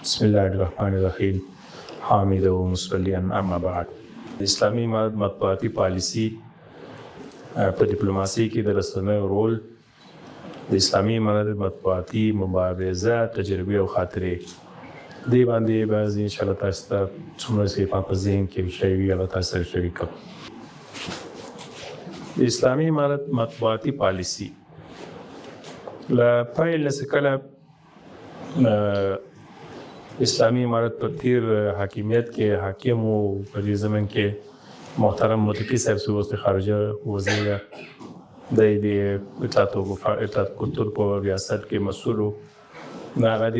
بسم الله الرحمن الرحیم. حامد و مصلیا اما بعد. اسلامي امارت مطبوعاتي پالیسۍ په ډیپلوماسي کې د رسنیو رول، د اسلامي امارت مطبوعاتي مبارزه تجربې او خاطرې دې باندې بعضې انشاءالله تاسو ته څومره چې په ذهن کې شی وي هغه تاسو سره شریک کړم. د اسلامي امارت مطبوعاتي پالیسۍ له پیل نه چې کله اسلامي امارت په تیر حاکمیت کې حاکم و، په دې زمن کې محترم مولوي صاحب چې اوس د خارجه وزیر دی د اطلاعات کلتور په ریاست کې مسؤل و، هغه د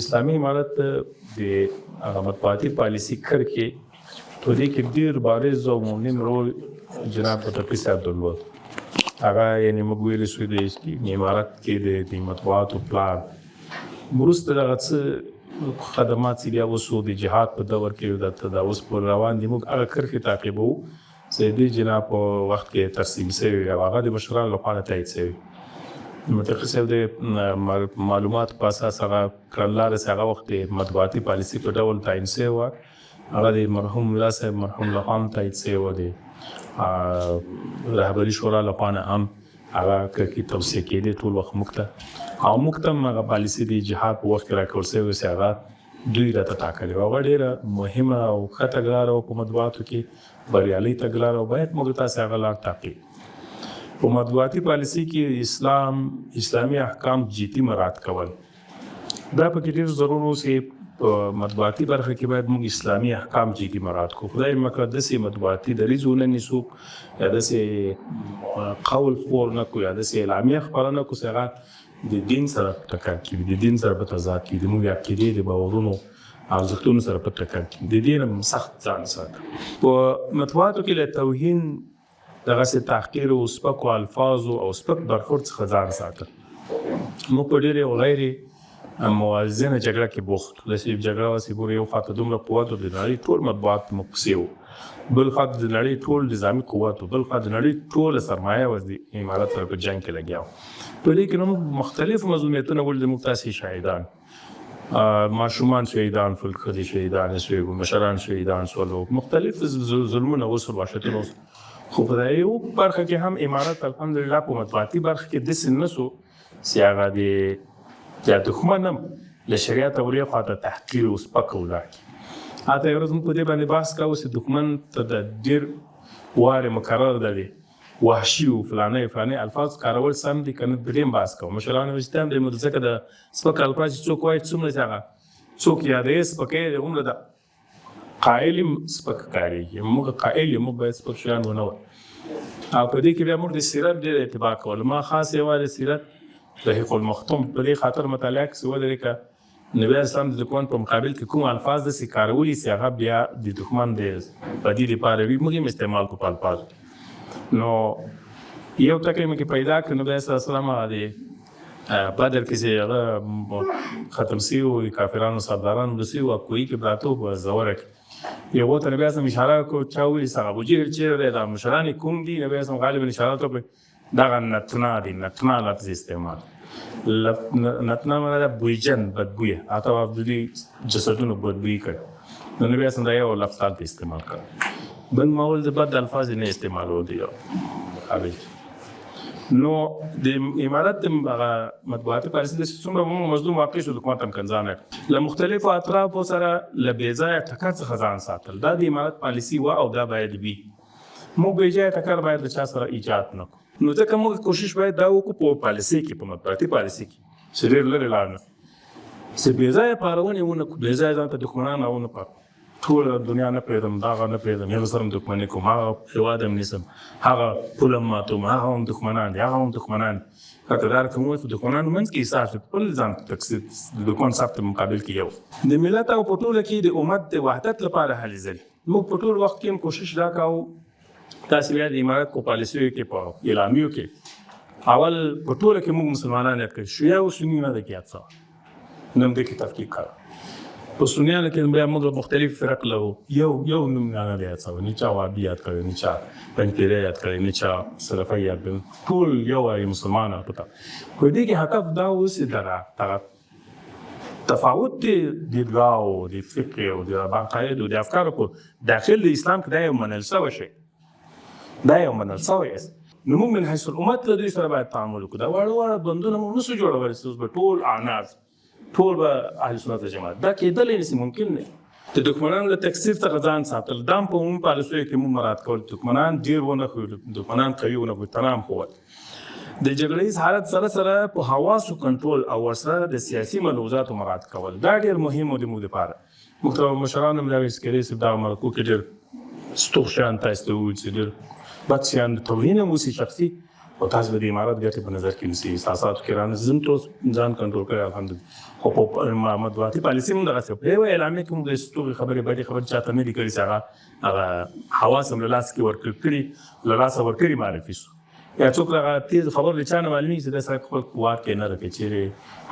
اسلامي امارت د مطبوعاتي پالیسۍ کړ کې په دې کې ډېر بارز او مهم رول جناب مولوي صاحب درلود. هغه یعنې موږ ویلی شو د امارت کې د مطبوعاتو پلان وروسته دغه څه خدمات چې بیا اوس د جهاد په دور کې دا اوس پر روان دي، موږ هغه کرښې تعقیبوو چې د جناب په وخت کې ترسیم شوي او هغه د مشرانو لخوا تایید شوي. متخصص صاحب د معلوماتو په اساس هغه کړنلاره چې هغه وخت د مطبوعاتي پالیسۍ په ډول تعین شوې وه، هغه د مرحوم ملا صاحب مرحوم لخوا هم تایید شوې وه، د رهبري شورا لخوا نه هم هغه کرښې توصیه کېدې ټول وخت موږ ته، او موږ ته هم هغه پالیسۍ د جهاد په وخت کې راکول شوې چې هغه دوی راته ټاکلې وه. هغه ډېره مهمه او ښه تګلاره وه په مطبوعاتو کې، بریالۍ تګلاره وه، باید موږ تاسې هغه لار تعقیب. په مطبوعاتي پالیسۍ کې اسلامي احکام جدي مراعات کول دا پکې ډېر ضرور و چې په مطبوعاتي برخه کې باید موږ اسلامي احکام جدي مراعات کړو. خدای مکړه داسې مطبوعاتي دریځ ونه نیسو یا داسې قول خپور نه کړو یا داسې اعلامیه خپره نه کړو چې هغه د دین سره په ټکر کې وي، د دین سره په تضاد کې وي، د موږ عقیدې د باورونو ارزښتونو سره په ټکر کې وي. د دې نه سخت ځان ساته. په مطبوعاتو کې له توهین دغسې تحقیر او سپکو الفاظو او سپک برخورد څخه ځان ساته. موږ په ډېرې غیر موازنه جګړه کې بوخت وو. داسې جګړه وه چې ګورې یو خواته دومره قوت و د نړۍ ټول مطبوعات موږ پسې وو، بل خواته د نړۍ ټول نظامي قوت و، بل خواته د نړۍ ټوله سرمایه وه د امارت سره په جنګ کې لګیا وو. په دې کې نو موږ مختلف مظلومیتونه ولید، موږ تاسې شهیدان ماشومان شهیدان شول، ښځې شهیدانې شوې وو، مشران شهیدان شول، مختلف ظلمونه وشول، وحشتونه وشول. خو په یو برخه کې هم امارت الحمدلله په مطبوعاتي برخه کې داسې نه شو چې هغه د دښمن هم له شریعت او ورې خواته تحقیر او سپکه ولاړ کړي. حتی یو ورځ موږ په دې باندې بحث کوو چې دښمن ته د ډېر وارې مقرر ده د وحشي و فلانه الفاظ کارول سم دي که نه، په دې هم بحث کوو. مشرانو وجدان دی ځکه د سپک الفاظ چې څوک وایي څومره چې هغه څوک یادوي سپکۍ دی هومره د قایل هم سپک کارېږي. موږ قایل یو، موږ باید سپک شیان ونه وایو. او په دې کې بیا موږ د سیرت ډېر اتباع کول. ما خاص یوازې سیرت د حق المختوم په دې خاطر مطالعه کړې چې ودرې که نبي اسلام د دښمن په مقابل کې کوم الفاظ داسې کارولي چې هغه بیا د دښمن د بدي لپاره وي، موږ هم استعمال کړو په الفاظو. نو یو ټکی مې کې پیدا کړ، نبي صلی الله علیه وسلم هغه د بدر کې چې هغه ختم شوي وو، کافرانو سرداران مړه شوي وو، کوهي کې پراته وو په زوره کې. یو ته نبي اسلام اشاره وکړو، چا وویل چې هغه ابوجهل چېرې دی، دا مشران یې کوم دي؟ نبي اسلام غالبا اشاره وکړه دغه نتنا دي، نتنا لفظ استعمال. نتنا معنی ده بویجن، بدبویه، حتی د دوی جسدونو بدبویي کړ. نو نبي اسلام دا یو لفظ هلته استعمال کړ. بل ما ویل د بد الفاظ نه استعمالول دي مقابل. نو د امارت د مطبوعاتي پالیسۍ داسې څومره مظلوم واقع شو، حکومت هم کنځانه له مختلفو اطرافو سره له بې ځایه ټکر څخه ځان ساتل، دا د امارت پالیسۍ وه او دا باید وي. موږ بې ځایه ټکر باید له چا سره ایجاد نه کړو. نو ځکه موږ کوشش باید دا وکړو په پالیسۍ کې، په مطبوعاتي پالیسۍ کې چې ډېر لرې لاړ نه چې بې ځایه پارونې ونه کړو، بې ځایه ځان ته دښمنان راونه پارو. ټوله دنیا نه پرېږدم، دغه نه پرېږدم، یو سره هم دښمني کوم، هغه هېواد هم نیسم، هغه پول هم ماتوم، هغه هم دښمنان دي، هغه هم دښمنان دي. که دا رقم ووایي په دښمنانو منځ کې حساب شي، خپل ځان تقسیم د دښمن صف ته مقابل کې یو د ملت او په ټوله کې د امت د وحدت لپاره هلې ځلې. موږ په ټول وخت کې هم کوشش دا کوو تاسې بیا د امارت په پالیسیو کې په اعلامیو کې اول په ټوله کې موږ مسلمانان یاد کړي، شیعه او سني نه ده کې یاد شوی، نه هم دې کې تفکیک کړی. په سنیانو کې بیا موږ مختلف فرق لرو، یو نوم نه دی یاد شوی، نه چا وهابي یاد کړی، نه چا پنجپیری یاد کړی، نه چا سلفي یاد کړی، ټول یو وایي مسلمانان. خو دې کې هدف دا اوس دغه تفاوت د دیدګاه او د فکر او د عقایدو د افکارو په داخل د اسلام کې دا یو منل شوی شی، دا یو منل شوی است. نو موږ من حیث الامت له دوی سره باید تعامل وکړو. دا واړه بندونه موږ نشو جوړولی چې اوس به ټول اعناص ټول به اهل سنت جماعت، دا کېدلی نشي، ممکن نه. د دښمنانو له تکثیر څخه ځان ساتل، دا هم په عمومي پالیسیو کې موږ مراعات کول. دښمنان ډېر ونه کړو، دښمنان قوي ونه کړو، تنام ښول. د جګړه ییز حالت سره سره په حواسو کنټرول او ورسره د سیاسي ملحوظاتو مراعات کول، دا ډېر مهم و د موږ دپاره. محترم مشران هم دغه عسکري صاحب دغه مرکو کې ډېر ستوغ شیان تاسو ته وویل چې ډېر بد شیان توهین هم وسي شخصي، او تاسو به د امارت ګټې په نظر کې نیسئ. احساساتو کې راننځم ته ځان کنټرول کړی الحمدلله. خو په مطبوعاتي پالیسۍ هم دغسې په یوه اعلامیه کې موږ د ستوغې خبرې بدې خبرې چاته نه دي کړي چې هغه حواس هم له لاسه کې ورکړي، له لاسه ورکړي معرفي سو. یا څوک هغه تیز خبر له چا نه معلومېږي چې دا سړی خپل واک کې نه راکوي، چېرې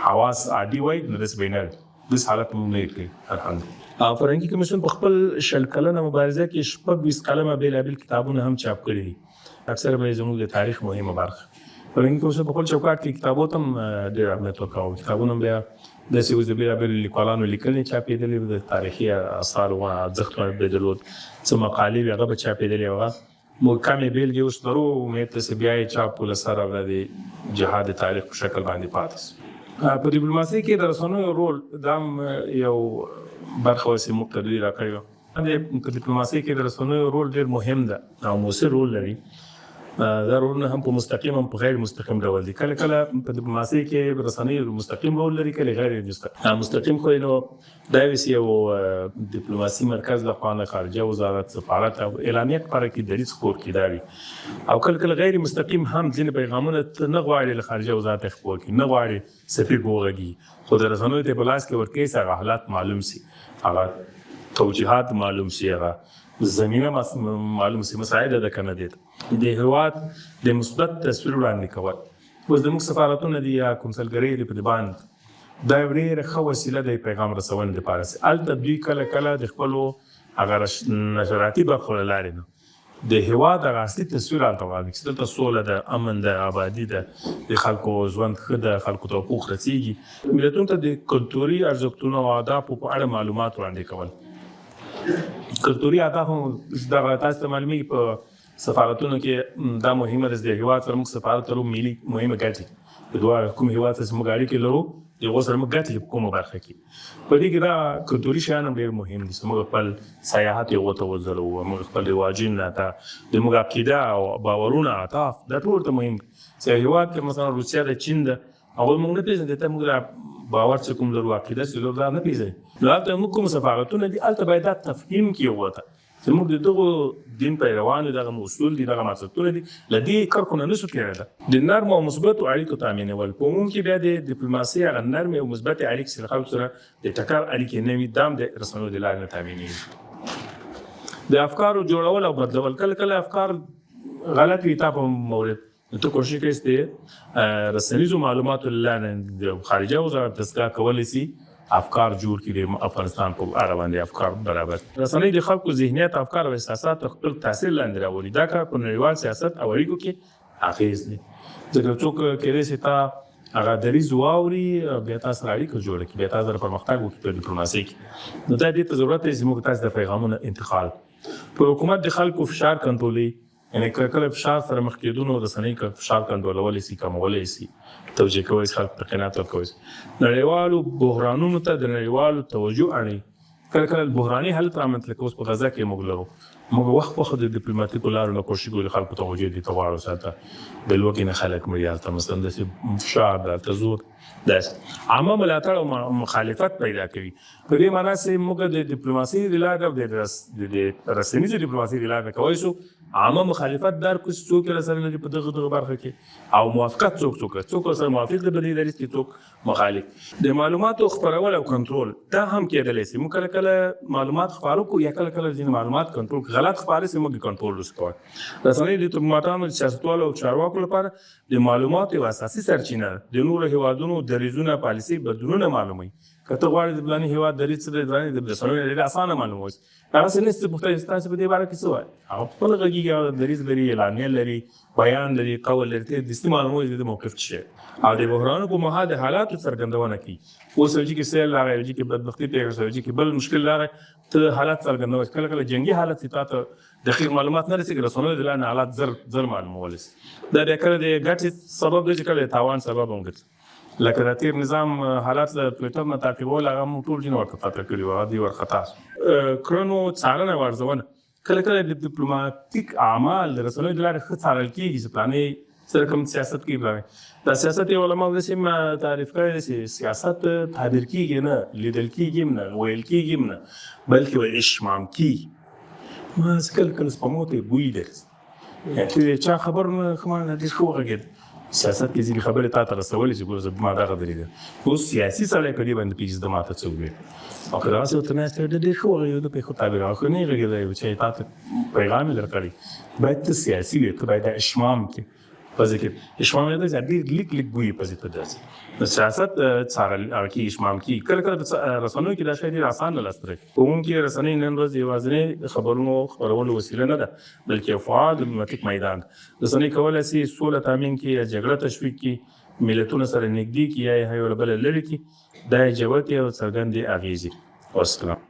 حواس عادي وای نو داسې به یې نه وي. داسې حالت موږ نه یې کړي الحمدلله. فرهنګي کمیسیون په خپل 20 کلنه مبارزه کې 26 کلمه بېلابېل کتابونه هم چاپ کړي دي. اکثره به یې زموږ د تاریخ مهمه برخه. فرهنګي کمیسیون په خپل چوکاټ کې کتابو ته هم ډېر اهمیت ورکاوه. کتابونه هم بیا داسې اوس د بېلابېلو لیکوالانو لیکلي چاپېدلي، د تاریخي اثارو ارزښت به یې درلود، څه مقالې وې هغه به چاپېدلې وه. موږ کمې بېلګې اوس لرو، امید ته چې بیا یې چاپ له سره د جهاد د تاریخ په شکل باندې پاتې سو. په ډیپلوماسۍ کې د رسنیو رول دا هم یو برخه وسې موږ ته دوی راکړې وه. په ډیپلوماسۍ کې د رسنیو رول ډېر مهم ده او مؤثر رول لري. دا رولونه هم په مستقیم هم په غیر مستقیم ډول دي. کله کله په ډیپلوماسۍ کې رسنۍ مستقیم رول لري، کله غیر مستقیم. خو نو دا یو ډیپلوماسي مرکز له خوا نه خارجه وزارت، سفارت او اعلامیه لپاره کې دریځ خپور کېدای وي. او کله کله غیر مستقیم هم ځینې پیغامونه نه غواړي له خارجه وزارت خپور کړي، نه غواړي سفیر وغږي، خو د رسنیو ته په لاس کې ورکوي چې هغه حالات معلوم سي، هغه توجیهات معلوم سي، هغه زمینه معلوم سي، مساعده ده که نه دي. د هېواد د مثبت تصویر وړاندې کول. اوس زموږ سفارتونه دي یا کنسلګرۍ دي په دې باندې، دا یو ډېره ښه وسیله ده پیغام رسونې دپاره. هلته دوی کله کله د خپلو هغه نشراتي برخو له لارې نه د هېواد هغه اصلي تصویر هلته وړاندې کړي چې دلته سوله ده، امن ده، آبادي ده، د خلکو ژوند ښه ده، خلکو ته حقوق رسېږي. ملتونو ته د کلتوري ارزښتونو او آدابو په اړه معلومات وړاندې کول. کلتوري آداب هم دغه تاسو ته معلومېږي په سفارتونو کې دا مهمه ده چې د هېواد سره موږ سفارت لرو، ملي مهمه ګټې د دواړو کوم هېواد سره چې موږ اړیکې لرو د هغو سره موږ ګټې په کومه برخه کې. په دې کې دا کلتوري شیان هم ډېر مهم دي چې موږ خپل سیاحت هغو ته وځلوو، موږ خپل رواجونه ته د موږ عقیده او باورونه اهداف دا ټول ورته مهم دي. چې هېواد کې مثلا روسیه ده، چین ده، هغوی موږ نه پېژني، ته موږ باور چې کوم لرو، عقیده چې لرو، دا نه پېژني. نو هلته موږ کوم سفارتونه دي هلته باید دا تفهیم کړي هغو ته چې موږ د دغو دین پیروانو دغه اصول دي، دغه مقصدونه دي، له دې کرښو نه نشو تېرېدلی. د نرمو او مثبتو اړیکو تامینول په عموم کې بیا د ډیپلوماسۍ هغه نرمې او مثبتې اړیکې چې له خلکو سره د ټکر اړیکې نه وي، دا هم د رسنیو د لارې نه تامینېږي. د افکارو جوړول او بدلول، کله کله افکار غلط وي، تا په مورد ته کوشش کوي چې رسنیزو معلوماتو له لارې د خارجه وزارت دستګاه کولی شي افکار جوړ کړي، د افغانستان په اړه باندې افکار برابر. رسنۍ د خلکو ذهنیت، افکار او احساسات خپل تاثیر لاندې راولي. دا کار په نړیوال سیاست او اړیکو کې اغېز لري. ځکه څوک کېدای شي تا هغه دریځ واوري، بیا تا سره اړیکه جوړه کړي، بیا تا سره پرمختګ وکړي په ډیپلوماسۍ کې. نو دا دې ته ضرورت دی چې موږ تاسو د پیغامونو انتقال په حکومت د خلکو فشار کنټرولوي. یعنې کله کله فشار سره مخ کېدو نو رسنۍ فشار کنټرولولی شي، کمولی شي، توجیه کولی شي، خلکو ته قناعت ورکولی شي. نړیوالو بحرانونو ته د نړیوالو توجه اړوي. کله کله بحراني حالت رامنځته لکه اوس په غزه کې موږ لرو، موږ وخت په وخت د ډیپلوماتیکو لارو نه کوشش کوو خلکو توجه دې ته واړو ساته، د لوږې نه خلک مري، هلته مثلا داسې فشار ده، هلته زور، داسې عامه ملاتړ او مخالفت پیدا کوي. په دې معنا چې موږ د ډیپلوماسۍ د لارې او د رسنیزو ډیپلوماسۍ د لارې نه کولی شو عامه مخالفت درکړو چې څوک یې رسنۍ لري په دغه برخه کې، او موافقت څوک سره موافق دی، بلې دریځ کې څوک مخالف. د معلوماتو خپرول او کنټرول دا هم کېدلی شي. موږ کله کله معلومات خپاره کړو یا کله کله ځینې معلومات کنټرول غلط خپاره شي، موږ کنټرول وسو کولی. رسنۍ د ډیپلوماتانو، د سیاستوالو او چارواکو لپاره د معلوماتو یو اساسي سرچینه ده. د نورو هېوادونو دریځونه، پالیسۍ، بدلونونه معلوموي. که ته غواړې د فلاني هېواد دریځ څه دی د رسنیو ډېر اسانه معلوم اوس هغسې نه چې پوښتنه چې تاسو په دې باره کې څه وایي هغه خپل غږیږي او دریځ لري اعلامیه لري بیان لري قول لري ته دستي معلوموي د موقف څه شی او د بحرانونو په مهال د حالاتو څرګندونه کوي اوس یو ځای کې سیل راغی یو ځای کې بدبختي پیښه شوه یو ځای کې بل مشکل راغی ته حالات څرګندوي کله کله جنګي حالت چې تا ته دقیق معلومات نه رسېږي رسنیو د لاندې حالات زر معلومولی سي دا بیا کله د ګټې سبب دی چې کله د تاوان سبب هم ګرځي لکه د تیر نظام حالات له ټویټر نه تعقیبول هغه موږ ټول ځینې ورته خطا کړي وو هغه دوی ورخطا کړنو څارنه او ارزونه کله کله د ډیپلوماتیک اعمال د رسنیو د لارې ښه څارل کېږي چې فلانې سره کوم سیاست کوي فلانې دا سیاست یې علماو داسې تعریف کړی دی چې سیاست تعبیر کېږي نه لیدل کېږي هم نه ویل کېږي هم نه بلکې وایي اشمام کېږي ما کله کله سپمو ته بوی درځي ته چا خبر نه ښه ما ډېر ښه وغږېد سیاست کې ځینې خبرې تا ته رسولې چې ګوره ما دغه درېږه اوس سیاسي سړی په دې باندې پېژنده ما ته څه وویل او که دغسې ورته ناست یې ډېر ښه وغږېده په ښه تعبیر هغه خو نه یې غږېدی چې تا ته پیغام یې درکړی باید ته سیاسي وې ته باید دا اشمام کې پزې کې اشمام یې دا ډېر لیک بوی پزې ته داسې د سیاست څارل کې اشمام کې کله کله په رسنیو کې دا شی ډېر اسان نه لاسته راځي کوونکې رسنۍ نن ورځ یوازینۍ خبرونو خپرولو وسیله نه ده بلکې یو فعال ډیپلوماتیک میدان رسنۍ کولی سي سوله تامین کړي یا جګړه تشویق کړي ملتونه سره نږدې کړي یا یې یو له بله لرې کړي دا یې ژورې او څرګندې اغېزې والسلام